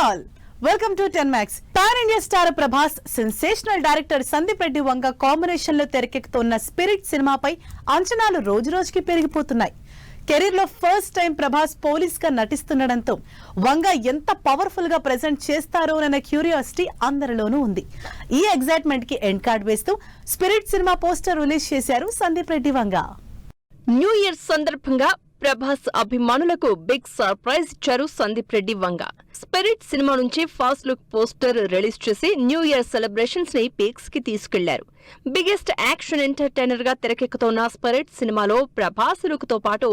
all, welcome to 10 Max. Pan India star Prabhas, sensational director Sandeep Reddy Vanga combination లో తెరకెక్కుతున్న spirit సినిమాపై అంచనాలు రోజురోజుకి పెరిగిపోతున్నాయి. కెరీర్ లో ఫస్ట్ టైం ప్రభాస్ పోలీస్ గా నటిస్తుండడంతో వంగ ఎంత పవర్ఫుల్ గా ప్రెజెంట్ చేస్తారో అన్న క్యూరియాసిటీ అందరిలోనూ ఉంది. ఈ ఎగ్జైట్మెంట్ కి ఎండ్ కార్డ్ వేస్తూ స్పిరిట్ సినిమా పోస్టర్ రిలీజ్ చేశారు సందీప్ రెడ్డి వంగ. న్యూ ఇయర్ సందర్భంగా ప్రభాస్ అభిమానులకు బిగ్ సర్ప్రైజ్ ఇచ్చారు సందీప్ రెడ్డి వంగ. స్పిరిట్ సినిమా నుంచి ఫస్ట్ లుక్ పోస్టర్ రిలీజ్ చేసి న్యూ ఇయర్ సెలబ్రేషన్స్ ని పీక్స్ కి తీసుకెళ్లారు. బిగ్గెస్ట్ యాక్షన్ ఎంటర్టైనర్ గా తెరకెక్కుతోన్న స్పిరిట్ సినిమాలో ప్రభాస్ లుక్ తో పాటు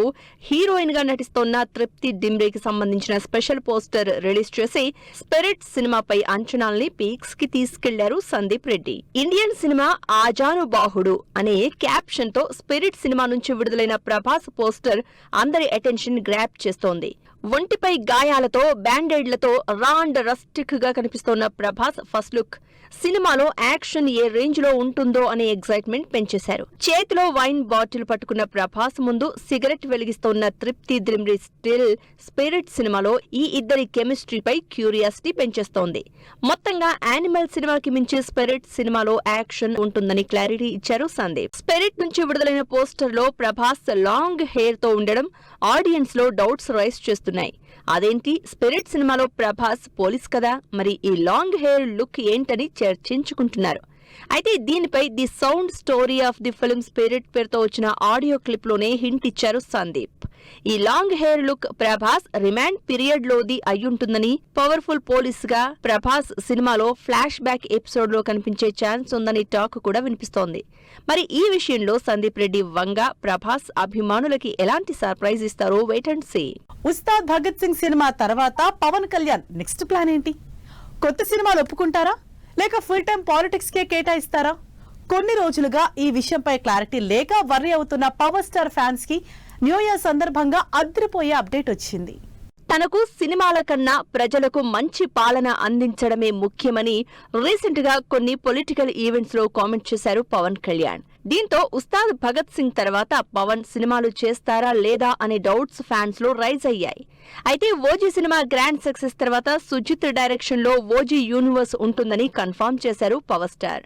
హీరోయిన్ గా నటిస్తోన్న తృప్తి డిమ్రీకి సంబంధించిన స్పెషల్ పోస్టర్ రిలీజ్ చేసి స్పిరిట్ సినిమాపై అంచనాల్ని పీక్స్ కి తీసుకెళ్లారు సందీప్ రెడ్డి. ఇండియన్ సినిమా ఆజానుబాహుడు అనే క్యాప్షన్ తో స్పిరిట్ సినిమా నుంచి విడుదలైన ప్రభాస్ పోస్టర్ అందరి అటెన్షన్ గ్రాప్ చేస్తోంది. ఒంటిపై గాయాలతో బ్యాండేడ్లతో రా అండ్ రస్టిక్ గా కనిపిస్తోన్న ప్రభాస్ ఫస్ట్ లుక్ సినిమాలో యాక్షన్ ఏ రేంజ్ లో ఉంటుందో అనే ఎగ్జైట్మెంట్ పెంచేశారు. చేతిలో వైన్ బాటిల్ పట్టుకున్న ప్రభాస్ ముందు సిగరెట్ వెలిగిస్తోన్న తృప్తి దిమ్రీ స్టిల్ స్పిరిట్ సినిమాలో ఈ ఇద్దరి కెమిస్ట్రీపై క్యూరియాసిటీ పెంచేస్తోంది. మొత్తంగా యానిమల్ సినిమాకి మించి స్పిరిట్ సినిమాలో యాక్షన్ ఉంటుందని క్లారిటీ ఇచ్చారు సందీప్. స్పిరిట్ నుంచి విడుదలైన పోస్టర్ లో ప్రభాస్ లాంగ్ హెయిర్ తో ఉండడం ఆడియన్స్ లో డౌట్స్ రైజ్ చేస్తున్నాయి. అదేంటి, స్పిరిట్ సినిమాలో ప్రభాస్ పోలీస్ కదా, మరి ఈ లాంగ్ హెయిర్ లుక్ ఏంటని చర్చించుకుంటున్నారు. అయితే దీనిపై the sound story of the film Spirit పేరుతో వచ్చిన ఆడియో క్లిప్ లోనే హింట్ ఇచ్చారు సందీప్. ఈ long hair look Prabhas remand period లోది అయ్యుంటుందని, పవర్ఫుల్ పోలీస్ గా ప్రభాస్ సినిమాలో ఫ్లాష్ బ్యాక్ ఎపిసోడ్ లో కనిపించే ఛాన్స్ ఉందని టాక్ కూడా వినిపిస్తోంది. మరి ఈ విషయంలో సందీప్ రెడ్డి వంగ ప్రభాస్ అభిమానులకి ఎలాంటి సర్ప్రైజ్ ఇస్తారో wait and see. Ustaad Bhagat Singh cinema తర్వాత పవన్ కళ్యాణ్ నెక్స్ట్ ప్లాన్ ఏంటి? కొత్త సినిమాలు ఒప్పుకుంటారా లేక ఫుల్ టైం పాలిటిక్స్ కే కేటాయిస్తారా? కొన్ని రోజులుగా ఈ విషయంపై క్లారిటీ లేక వర్రీ అవుతున్న పవర్ స్టార్ ఫ్యాన్స్ కి న్యూ ఇయర్ సందర్భంగా అదిరిపోయే అప్డేట్ వచ్చింది. తనకు సినిమాల కన్నా ప్రజలకు మంచి పాలన అందించడమే ముఖ్యమని రీసెంట్ గా కొన్ని పొలిటికల్ ఈవెంట్స్ లో కామెంట్ చేశారు పవన్ కళ్యాణ్. దీంతో ఉస్తాద్ భగత్ సింగ్ తర్వాత పవన్ సినిమాలు చేస్తారా లేదా అనే డౌట్స్ ఫ్యాన్స్ లో రైజ్ అయ్యాయి. అయితే ఓజీ సినిమా గ్రాండ్ సక్సెస్ తర్వాత సుజిత్ డైరెక్షన్ లో ఓజీ యూనివర్స్ ఉంటుందని కన్ఫర్మ్ చేశారు పవర్ స్టార్.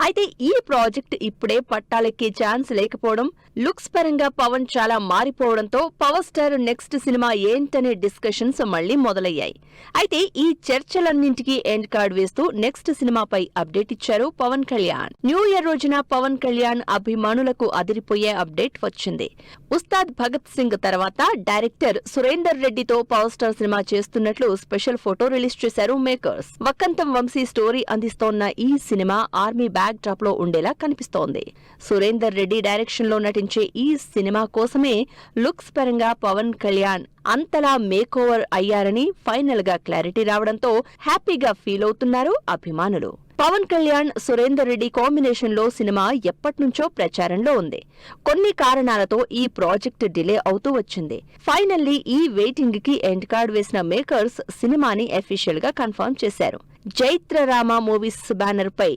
అయితే ఈ ప్రాజెక్ట్ ఇప్పుడే పట్టాలెక్కే ఛాన్స్ లేకపోవడం, లుక్స్ పరంగా పవన్ చాలా మారిపోవడంతో పవర్ స్టార్ నెక్స్ట్ సినిమా ఏంటనే డిస్కషన్స్ మళ్లీ మొదలయ్యాయి. అయితే ఈ చర్చలన్నింటికీ ఎండ్ కార్డ్ వేస్తూ నెక్స్ట్ సినిమాపై అప్డేట్ ఇచ్చారు పవన్ కళ్యాణ్. న్యూ ఇయర్ రోజున పవన్ కళ్యాణ్ అభిమానులకు అదిరిపోయే అప్డేట్ వచ్చింది. ఉస్తాద్ భగత్ సింగ్ తర్వాత డైరెక్టర్ సురేందర్ రెడ్డితో పవర్ స్టార్ సినిమా చేస్తున్నట్లు స్పెషల్ ఫోటో రిలీజ్ చేశారు మేకర్స్. వక్కంతం వంశీ స్టోరీ అందిస్తోన్న ఈ సినిమా ఆర్మీ బ్యాక్ డ్రాప్ లో ఉండేలా కనిపిస్తోంది. సురేందర్ రెడ్డి డైరెక్షన్ లో నటించే ఈ సినిమా కోసమే లుక్స్ పరంగా పవన్ కళ్యాణ్ అంతలా మేకోవర్ అయ్యారని ఫైనల్ గా క్లారిటీ రావడంతో హ్యాపీగా ఫీల్ అవుతున్నారు అభిమానులు. పవన్ కళ్యాణ్ సురేందర్ రెడ్డి కాంబినేషన్ లో సినిమా ఎప్పట్నుంచో ప్రచారంలో ఉంది. కొన్ని కారణాలతో ఈ ప్రాజెక్ట్ డిలే అవుతూ వచ్చింది. ఫైనల్లీ ఈ వెయిటింగ్ కి ఎండ్ కార్డ్ వేసిన మేకర్స్ సినిమాని అఫీషియల్ గా కన్ఫర్మ్ చేశారు. జైత్రరామ మూవీస్ బ్యానర్ పై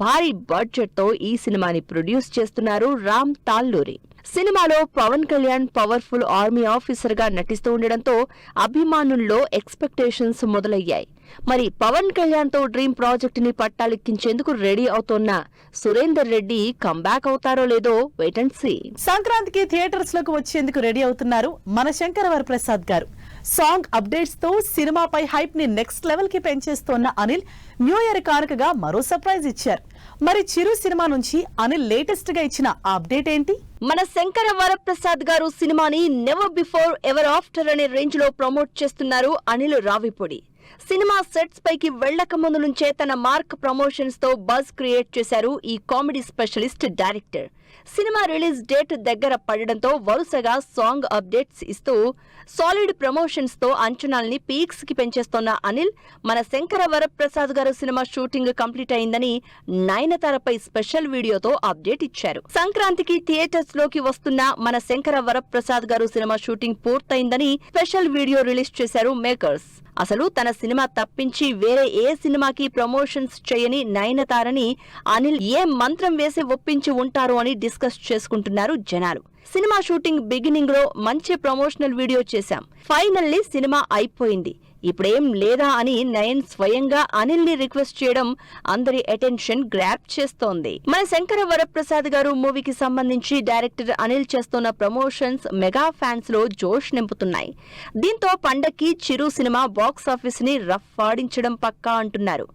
భారీ బడ్జెట్ తో ఈ సినిమాని ప్రొడ్యూస్ చేస్తున్నారు రామ్ తాల్లూరి. సినిమాలో Pawan Kalyan powerful army officer గా నటిస్తూ ఉండడంతో అభిమానుల్లో ఎక్స్పెక్టేషన్స్ మొదలయ్యాయి. మరి పవన్ కళ్యాణ్ తో డ్రీమ్ ప్రాజెక్ట్ ని పట్టాలెక్కించేందుకు రెడీ అవుతోన్న సురేందర్ రెడ్డి కంబ్యాక్ అవుతారో లేదో వెయిట్ అండ్ సీ. సంక్రాంతికి థియేటర్స్ లోకి వచ్చేందుకు రెడీ అవుతున్నారు మన శంకర వరప్రసాద్ గారు. సాంగ్ అప్డేట్స్ తో సినిమాపై హైప్ ని నెక్స్ట్ లెవెల్ కి పెంచేస్తోన్న అనిల్ న్యూ ఇయర్ కానుకగా మరో సర్ప్రైజ్ ఇచ్చారు. మరి చిరు సినిమా నుంచి అనిల్ లేటెస్ట్ గా ఇచ్చిన అప్డేట్ ఏంటి? మన శంకర వరప్రసాద్ గారు సినిమాని నెవర్ బిఫోర్ ఎవర్ ఆఫ్టర్ అనే రేంజ్ లో ప్రమోట్ చేస్తున్నారు అనిల్ రావిపూడి. సినిమా సెట్స్ పైకి వెళ్లక ముందు నుంచే తన మార్క్ ప్రమోషన్స్ తో బజ్ క్రియేట్ చేశారు ఈ comedy specialist director. Cinema release date దగ్గర పడడంతో వరుసగా సాంగ్ అప్డేట్స్ ఇస్తూ సాలిడ్ ప్రమోషన్స్ తో అంచనాల్ని పీక్స్ కి పెంచేస్తోన్న అనిల్ మన శంకర వరప్రసాద్ గారు సినిమా షూటింగ్ కంప్లీట్ అయిందని నయనతారపై స్పెషల్ వీడియోతో అప్డేట్ ఇచ్చారు. సంక్రాంతికి థియేటర్స్ లోకి వస్తున్న మన శంకర వరప్రసాద్ గారు సినిమా షూటింగ్ పూర్తయిందని స్పెషల్ వీడియో రిలీజ్ చేశారు మేకర్స్. అసలు తన సినిమా తప్పించి వేరే ఏ సినిమాకి ప్రమోషన్స్ చేయని నయనతారని అనిల్ ఏ మంత్రం వేసి ఒప్పించి ఉంటారు అని డిస్కస్ చేసుకుంటున్నారు జనాలు. సినిమా షూటింగ్ బిగినింగ్ లో మంచి ప్రమోషనల్ వీడియో చేశాం. ఫైనల్లీ సినిమా అయిపోయింది, ఇప్పుడేం లేదా అని నయన్ స్వయంగా అనిల్ ని రిక్వెస్ట్ చేయడం అందరి అటెన్షన్ గ్రాప్ చేస్తోంది. మన శంకర వరప్రసాద్ గారు మూవీకి సంబంధించి డైరెక్టర్ అనిల్ చేస్తున్న ప్రమోషన్స్ మెగా ఫ్యాన్స్ లో జోష్ నింపుతున్నాయి. దీంతో పండక్కి చిరు సినిమా బాక్స్ ఆఫీస్ ని రఫ్ ఆడించడం పక్కా అంటున్నారు.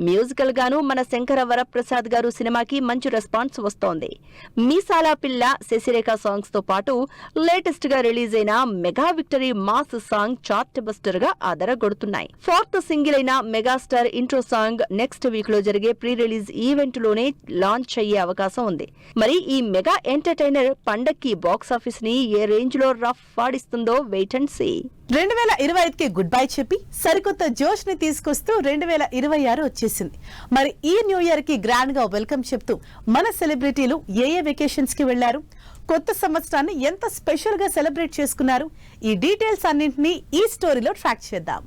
మ్యూజికల్ గాను మన శంకర వరప్రసాద్ గారు సినిమాకి మంచి రెస్పాన్స్ వస్తోంది. మీసాల పిల్ల, శశిరేఖ సాంగ్స్ తో పాటు లేటెస్ట్ గా రిలీజ్ అయిన mega victory mass song chart buster గా అదరగొడుతున్నాయి. 4th సింగిల్ అయిన megastar intro song next week లో జరిగే ప్రీ రిలీజ్ ఈవెంట్ లోనే లాంచ్ అయ్యే అవకాశం ఉంది. మరి ఈ మెగా ఎంటర్టైనర్ పండక్కి బాక్స్ ఆఫీస్ ని ఏ రేంజ్ లో rough ఆడిస్తుందో wait and see. 2025కి good bye చెప్పి సరికొత్త జోష్ ని తీసుకొస్తూ 2026 వచ్చేసింది. మరి ఈ న్యూ ఇయర్ కి గ్రాండ్ గా వెల్కమ్ చెప్తూ మన సెలబ్రిటీలు ఏ వెకేషన్స్ కి వెళ్లారు, కొత్త సంవత్సరాన్ని ఎంత స్పెషల్ గా సెలబ్రేట్ చేసుకున్నారు, ఈ డీటెయిల్స్ అన్నింటినీ ఈ స్టోరీలో ట్రాక్ చేద్దాం.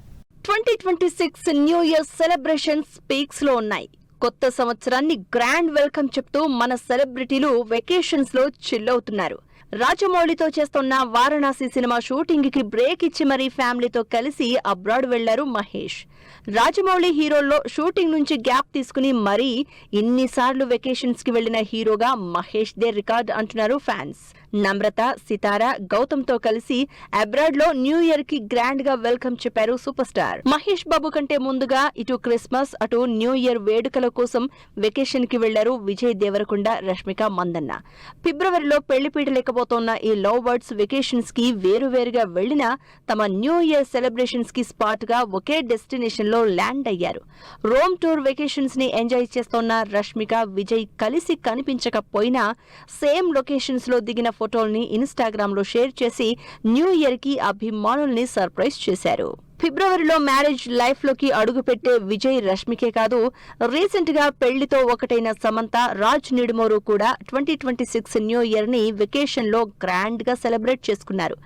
2026 న్యూ ఇయర్ సెలబ్రేషన్స్ పీక్స్ లో ఉన్నాయి. కొత్త సంవత్సరాన్ని గ్రాండ్ వెల్కమ్ చెప్తూ మన సెలబ్రిటీలు వెకేషన్స్ లో చిల్ అవుతున్నారు. రాజమౌళితో చేస్తున్న వారణాసి సినిమా షూటింగ్ కి బ్రేక్ ఇచ్చి మరీ ఫ్యామిలీతో కలిసి అబ్రాడ్ వెళ్లారు మహేష్. రాజమౌళి హీరోల్లో షూటింగ్ నుంచి గ్యాప్ తీసుకుని మరీ ఇన్నిసార్లు వెకేషన్స్ కి వెళ్లిన హీరోగా మహేష్ దే రికార్డ్ అంటున్నారు ఫ్యాన్స్. నమ్రత, సితార, గౌతమ్ తో కలిసి అబ్రాడ్ లో న్యూ ఇయర్ కి గ్రాండ్ గా వెల్కమ్ చెప్పారు సూపర్ స్టార్. మహేష్ బాబు కంటే ముందుగా ఇటు క్రిస్మస్ అటు న్యూ ఇయర్ వేడుకల కోసం వెకేషన్ కి వెళ్లారు విజయ్ దేవరకొండ, రష్మిక మందన్న. ఫిబ్రవరిలో పెళ్లిపీట లేకపోతున్న ఈ లవ్ బర్డ్స్ వెకేషన్స్ కి వేరువేరుగా వెళ్లినా తమ న్యూ ఇయర్ సెలబ్రేషన్స్ కి స్పాట్ గా ఒకే డెస్టినేషన్ లో ల్యాండ్ అయ్యారు. రోమ్ టూర్ వెకేషన్స్ ని ఎంజాయ్ చేస్తున్న రష్మిక, విజయ్ కలిసి కనిపించకపోయినా సేమ్ లొకేషన్స్ లో దిగిన ఫోటోల్ని ఇన్స్టాగ్రామ్ లో షేర్ చేసి న్యూ ఇయర్ కి అభిమానుల్ని సర్ప్రైజ్ చేశారు. ఫిబ్రవరిలో మ్యారేజ్ లైఫ్ లోకి అడుగుపెట్టే విజయ్, రష్మికే కాదు రీసెంట్ గా పెళ్లితో ఒకటైన సమంత, రాజ్ నిడుమోరు కూడా 2026 న్యూ ఇయర్ ని వెకేషన్ లో గ్రాండ్ గా సెలబ్రేట్ చేసుకున్నారు.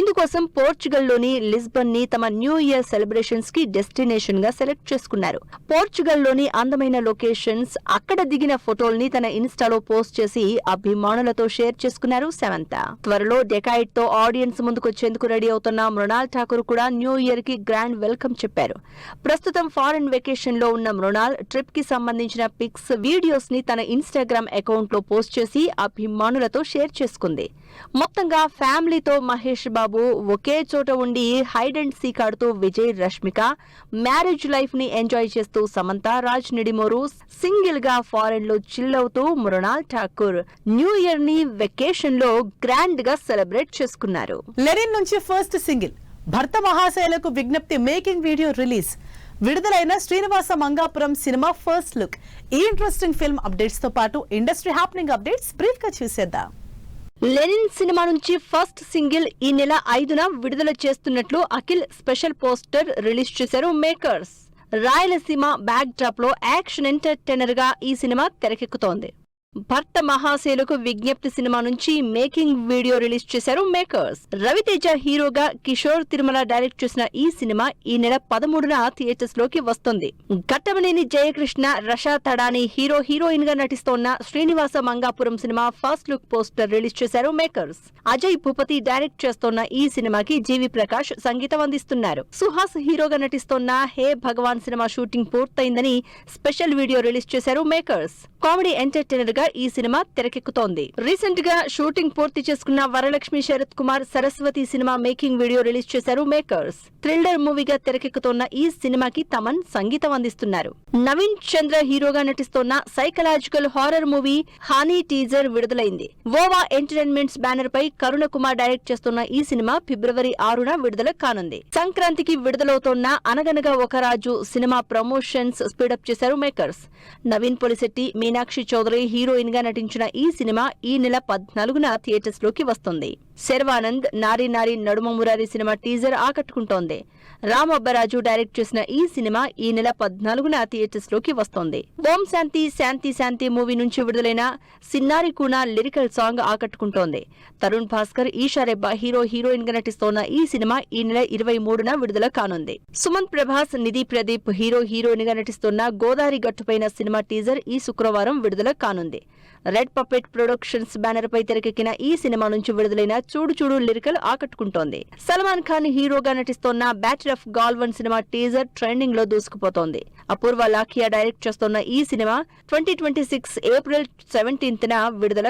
ఇందుకోసం పోర్చుగల్ లోని లిస్బన్ ని తమ న్యూ ఇయర్ సెలబ్రేషన్స్ కి డెస్టినేషన్ గా సెలెక్ట్ చేసుకున్నారు. పోర్చుగల్ లోని అందమైన లొకేషన్స్, అక్కడ దిగిన ఫోటోల్ని తన ఇన్స్టాలో పోస్ట్ చేసి అభిమానులతో షేర్ చేసుకున్నారు సమంత. త్వరలో డెకాయిడ్ తో ఆడియన్స్ ముందుకొచ్చేందుకు రెడీ అవుతున్న మృణాల్ ఠాకూర్ కూడా న్యూ ఇయర్ కి గ్రాండ్ వెల్కమ్ చెప్పారు. ప్రస్తుతం ఫారెన్ వెకేషన్ లో ఉన్న మృణాల్ ట్రిప్ కి సంబంధించిన పిక్స్, వీడియోస్ ని తన ఇన్స్టాగ్రామ్ అకౌంట్ లో పోస్ట్ చేసి అభిమానులతో షేర్ చేసుకుంది. మొత్తంగా ఫ్యామిలీతో మహేష్ బాబు ఒకే చోట ఉండి హైడ్ అండ్ సీక్ ఆడుతూ విజయ్, రష్మిక, మ్యారేజ్ లైఫ్ ని ఎంజాయ్ చేస్తూ సమంత, రాజ్ నిడిమోరు సింగిల్ గా ఫారెన్ లో చిల్ అవుతూ మృణాల్ ఠాకూర్ న్యూ ఇయర్ ని వెకేషన్ లో గ్రాండ్ గా సెలబ్రేట్ చేసుకున్నారు. లెనిన్ నుంచి ఫస్ట్ సింగిల్, భర్త మహాశయులకు విజ్ఞప్తి మేకింగ్ వీడియో రిలీజ్. విడుదలైన శ్రీనివాస మంగాపురం సినిమా ఫస్ట్ లుక్. ఈ ఇంట్రెస్టింగ్ ఫిల్మ్ అప్డేట్స్ తో పాటు ఇండస్ట్రీ హ్యాపెనింగ్ అప్డేట్స్ బ్రీఫ్ గా చూసేద్దాం. లెనిన్ సినిమా నుంచి ఫస్ట్ సింగిల్ ఈ నెల 5న విడుదల చేస్తున్నట్లు అఖిల్ స్పెషల్ పోస్టర్ రిలీజ్ చేశారు మేకర్స్. రాయలసీమ బ్యాక్ డ్రాప్ లో యాక్షన్ ఎంటర్టైనర్ గా ఈ సినిమా తెరకెక్కుతోంది. భర్త మహాశయులకు విజ్ఞప్తి సినిమా నుంచి మేకింగ్ వీడియో రిలీజ్ చేశారు మేకర్స్. రవితేజ హీరోగా, కిషోర్ తిరుమల డైరెక్ట్ చేసిన ఈ సినిమా ఈ నెల 13న థియేటర్స్ లోకి వస్తుంది. ఘట్టమనేని జయకృష్ణ, రషా తడాని హీరో హీరోయిన్ గా నటిస్తోన్న శ్రీనివాస మంగాపురం సినిమా ఫస్ట్ లుక్ పోస్టర్ రిలీజ్ చేశారు మేకర్స్. అజయ్ భూపతి డైరెక్ట్ చేస్తోన్న ఈ సినిమాకి జీవి ప్రకాష్ సంగీతం అందిస్తున్నారు. సుహాస్ హీరోగా నటిస్తోన్న హే భగవాన్ సినిమా షూటింగ్ పూర్తయిందని స్పెషల్ వీడియో రిలీజ్ చేశారు మేకర్స్. కామెడీ ఎంటర్టైనర్ గా ఈ సినిమా తెరకెక్కుతోంది. రీసెంట్ గా షూటింగ్ పూర్తి చేసుకున్న వరలక్ష్మి శరత్ కుమార్ సరస్వతి సినిమా మేకింగ్ వీడియో రిలీజ్ చేశారు మేకర్స్. థ్రిల్లర్ మూవీగా తెరకెక్కుతోన్న ఈ సినిమాకి తమన్ సంగీతం అందిస్తున్నారు. నవీన్ చంద్ర హీరోగా నటిస్తోన్న సైకలాజికల్ హారర్ మూవీ హానీ టీజర్ విడుదలైంది. ఓవా ఎంటర్టైన్మెంట్స్ బ్యానర్ పై కరుణ కుమార్ డైరెక్ట్ చేస్తున్న ఈ సినిమా ఫిబ్రవరి 6న విడుదల కానుంది. సంక్రాంతికి విడుదలవుతోన్న అనగనగా ఒక రాజు సినిమా ప్రమోషన్స్ స్పీడప్ చేశారు మేకర్స్. నవీన్ పొలిశెట్టి, మీనాక్షి చౌదరి హీరోయిన్ గా నటించిన ఈ సినిమా ఈ నెల 14న థియేటర్స్ లోకి వస్తుంది. శర్వానంద్, నారీ నారీ నడుమ మురారి సినిమా టీజర్ ఆకట్టుకుంటోంది. రామబ్బరాజు డైరెక్ట్ చేసిన ఈ సినిమా ఈ నెల 14న థియేటర్స్ లోకి వస్తోంది. ఓం శాంతి శాంతి శాంతి మూవీ నుంచి విడుదలైన సిన్నారి కూన లిరికల్ సాంగ్ ఆకట్టుకుంటోంది. తరుణ్ భాస్కర్, ఈషా రెబ్బా హీరో హీరోయిన్ గా నటిస్తోన్న ఈ సినిమా ఈ నెల 23న విడుదల కానుంది. సుమంత్ ప్రభాస్, నిధి ప్రదీప్ హీరో హీరోయిన్ గా నటిస్తోన్న గోదావరి గట్టుపైన సినిమా టీజర్ ఈ శుక్రవారం విడుదల కానుంది. రెడ్ పపెట్ ప్రొడక్షన్స్ బ్యానర్ పై తెరకెక్కిన ఈ సినిమా నుంచి విడుదలైన చూడు చూడు లిరికల్ ఆకట్టుకుంటోంది. సల్మాన్ ఖాన్ హీరోగా నటిస్తోన్న బ్యాటిల్ ఆఫ్ గాల్వన్ సినిమా టీజర్ ట్రెండింగ్ లో దూసుకుపోతోంది. అపూర్వ లాఖియా డైరెక్ట్ చేస్తోన్న ఈ సినిమా 2026 ఏప్రిల్ 17న విడుదల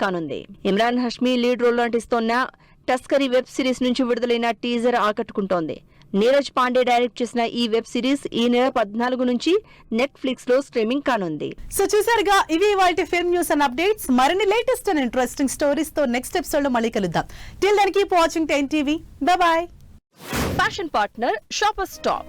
కానుంది. ఇమ్రాన్ హష్మీ లీడ్ రోల్ నటిస్తోన్న టస్కరీ వెబ్ సిరీస్ నుంచి విడుదలైన టీజర్ ఆకట్టుకుంటోంది. నీరజ్ పాండే డైరెక్ట్ చేసిన ఈ వెబ్ సిరీస్ ఈ నెల 14 నుంచి నెట్ఫ్లిక్స్ లో స్ట్రీమింగ్ కానుంది. సో చూసారుగా, ఇవి వాటి ఫిల్మ్ న్యూస్ అండ్ అప్డేట్స్. మరిన్ని లేటెస్ట్ అండ్ ఇంట్రెస్టింగ్ స్టోరీస్ తో నెక్స్ట్ ఎపిసోడ్ లో మళ్ళీ కలుద్దాం. Till then keep watching 10 TV. Bye bye. Fashion partner shopper stop.